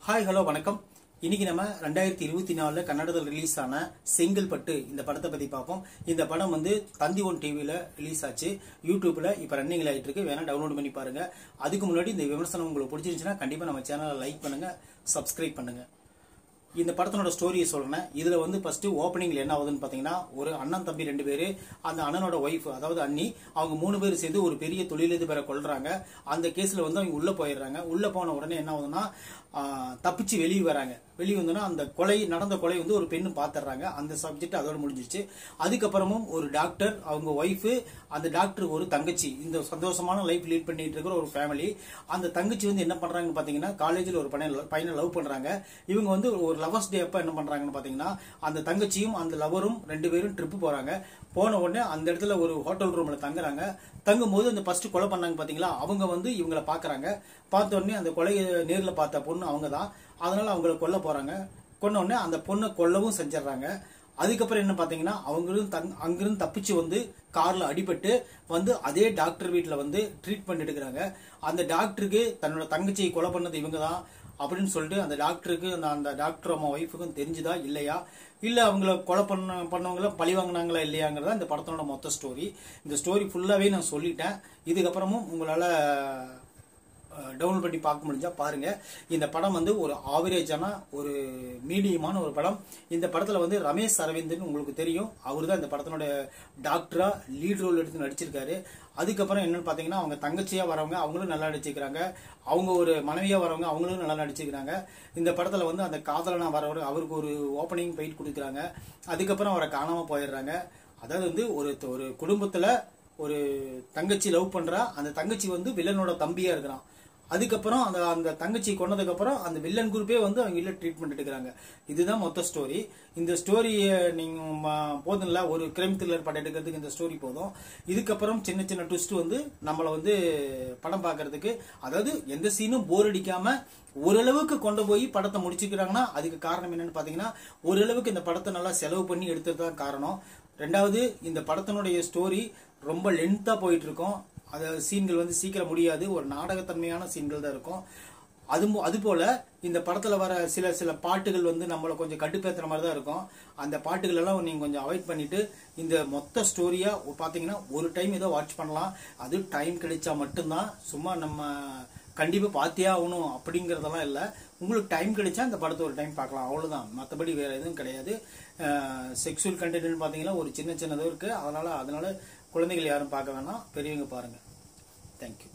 Hi hello வணக்கம். இன்னைக்கு நம்ம 2024 கன்னடத்தில் ரிலீஸ் ஆன செங்கல்பட்டு இந்த படத்தை பத்தி பார்ப்போம். இந்த படம் வந்து தந்தி ஒன் டிவில ரிலீஸ் ஆச்சு. யூடியூப்ல இப்ப ரன்னிங்ல ஆயிட்டு இருக்கு. வேணா டவுன்லோட் பண்ணி பாருங்க. அதுக்கு முன்னாடி இந்த விமர்சனம் உங்களுக்கு பிடிச்சிருந்துச்சுன்னா கண்டிப்பா நம்ம சேனலை லைக் பண்ணுங்க, சப்ஸ்கிரைப் பண்ணுங்க. இந்த படத்தோட ஸ்டோரியை சொல்றேன். இதுல வந்து ஃபர்ஸ்ட் ஓப்பனிங்ல என்ன ஆகுதுன்னு பாத்தீங்கன்னா, ஒரு அண்ணன் தம்பி 2 பேரு, அந்த அண்ணனோட ஒய்ஃப் அதாவது அண்ணி, அவங்க 3 பேர் சேர்ந்து ஒரு பெரிய தொழிலதிபரை கொல்றாங்க. அந்த கேஸ்ல வந்து அவங்க உள்ள போயிடுறாங்க. உள்ள போன உடனே என்ன ஆகுதுன்னா, தப்பிச்சு வெளியே வராங்க. வெளியே வந்தோன்னா அந்த நடந்த கொலை வந்து ஒரு பெண்ணு பாத்துறாங்க. அந்த சப்ஜெக்ட் அதோட முடிஞ்சிருச்சு. அதுக்கப்புறமும் ஒரு டாக்டர், அவங்க ஒய்ஃப், அந்த டாக்டருக்கு ஒரு தங்கச்சி, இந்த சந்தோஷமான லைஃப் லீட் பண்ணிட்டு இருக்கிற ஒரு ஃபேமிலி. அந்த தங்கச்சி வந்து என்ன பண்றாங்கன்னு பாத்தீங்கன்னா, காலேஜில் ஒரு பையனை லவ் பண்றாங்க. இவங்க வந்து ஒரு லவர்ஸ் டே அப்ப என்ன பண்றாங்கன்னு பாத்தீங்கன்னா, அந்த தங்கச்சியும் அந்த லவரும் 2 பேரும் ட்ரிப் போறாங்க. போன உடனே அந்த இடத்துல ஒரு ஹோட்டல் ரூம்ல தங்குறாங்க. தங்கும் போது அந்த ஃபர்ஸ்ட் கொலை பண்ணாங்க பாத்தீங்களா, அவங்க வந்து இவங்களை பாக்குறாங்க. பார்த்த உடனே அந்த கொலையை நேர்ல பார்த்த பொண்ணு அவங்க தான். அதனால அவங்களை கொல்ல போறாங்க. கொன்ன உடனே அந்த பொண்ணை கொல்லவும் செஞ்சிடறாங்க. அதுக்கப்புறம் என்ன பாத்தீங்கன்னா, அங்கிருந்து தப்பிச்சு வந்து கார்ல அடிபட்டு வந்து அதே டாக்டர் வீட்டுல வந்து ட்ரீட்மெண்ட் எடுக்கிறாங்க. அந்த டாக்டருக்கு தன்னோட தங்கச்சியை கொலை பண்ணது இவங்க தான் அப்படின்னு சொல்லிட்டு அந்த டாக்டருக்கு அந்த டாக்டர் அம்மா ஒய்ஃபுக்கும் தெரிஞ்சுதா இல்லையா, இல்ல அவங்கள கொலை பண்ணவங்கள பழி வாங்கினாங்களா இல்லையாங்கிறதா இந்த படத்தோட மொத்த ஸ்டோரி. இந்த ஸ்டோரி ஃபுல்லாவே நான் சொல்லிட்டேன். இதுக்கப்புறமும் உங்களால டவுன்லோட் பண்ணி பார்க்க முடிஞ்சா பாருங்க. இந்த படம் வந்து ஒரு ஆவரேஜான ஒரு மீடியமான ஒரு படம். இந்த படத்துல வந்து ரமேஷ் அரவிந்தன் உங்களுக்கு தெரியும். அவரு தான் இந்த படத்தினோட டாக்டரா லீட் ரோல் எடுத்து நடிச்சிருக்காரு. அதுக்கப்புறம் என்னன்னு பாத்தீங்கன்னா, அவங்க தங்கச்சியா வரவங்க அவங்களும் நல்லா நடிச்சிருக்காங்க. அவங்க ஒரு மனைவியா வரவங்க அவங்களும் நல்லா நடிச்சிருக்காங்க. இந்த படத்துல வந்து அந்த காதலனா வரவர் அவருக்கு ஒரு ஓப்பனிங் ஃபைட் கொடுக்குறாங்க. அதுக்கப்புறம் அவரை காணாம போயிடுறாங்க. அதாவது வந்து ஒரு குடும்பத்துல ஒரு தங்கச்சி லவ் பண்றா. அந்த தங்கச்சி வந்து வில்லனோட தம்பியா இருக்கிறான். அதுக்கப்புறம் அந்த தங்கச்சி கொண்டதுக்கு அப்புறம் அந்த வில்லன் குரூப்பே வந்து அவங்க இல்ல ட்ரீட்மெண்ட் எடுக்கிறாங்க. இதுதான் மொத்த ஸ்டோரி. இந்த ஸ்டோரியை நீங்க போதும்ல, ஒரு கிரைம் த்ரில்லர் படம் எடுக்கிறதுக்கு இந்த ஸ்டோரி போதும். இதுக்கப்புறம் சின்ன சின்ன ட்விஸ்ட் வந்து நம்மள வந்து படம் பார்க்கறதுக்கு, அதாவது எந்த சீனும் போர் அடிக்காம ஓரளவுக்கு கொண்டு போய் படத்தை முடிச்சுக்கிறாங்கன்னா அதுக்கு காரணம் என்னன்னு பாத்தீங்கன்னா, ஓரளவுக்கு இந்த படத்தை நல்லா செலவு பண்ணி எடுத்ததுதான் காரணம். ரெண்டாவது, இந்த படத்தினுடைய ஸ்டோரி ரொம்ப லென்த்தா போயிட்டு இருக்கும். அதாவது சீன்கள் வந்து சீக்கிரம் முடியாது. ஒரு நாடகத்தன்மையான சீன்கள் தான் இருக்கும். அது போல இந்த படத்துல வர சில பாட்டுகள் வந்து நம்மள கொஞ்சம் கட்டுப்பேத்துற மாதிரி தான் இருக்கும். அந்த பாட்டுகள் எல்லாம் நீங்க கொஞ்சம் அவாய்ட் பண்ணிட்டு இந்த மொத்த ஸ்டோரியா பாத்தீங்கன்னா ஒரு டைம் ஏதோ வாட்ச் பண்ணலாம். அது டைம் கிடைச்சா மட்டும்தான். சும்மா நம்ம கண்டிப்பா பார்த்தே ஆகணும் அப்படிங்கறதெல்லாம் இல்ல. உங்களுக்கு டைம் கிடைச்சா இந்த படத்தை ஒரு டைம் பார்க்கலாம், அவ்வளவுதான். மற்றபடி வேற எதுவும் கிடையாது. செக்ஷுவல் கண்டென்ட் பாத்தீங்கன்னா ஒரு சின்னதும் இருக்கு. அதனால குழந்தைகள் யாரும் பார்க்க வேணாம், பெரியவங்க பாருங்க. தேங்க்யூ.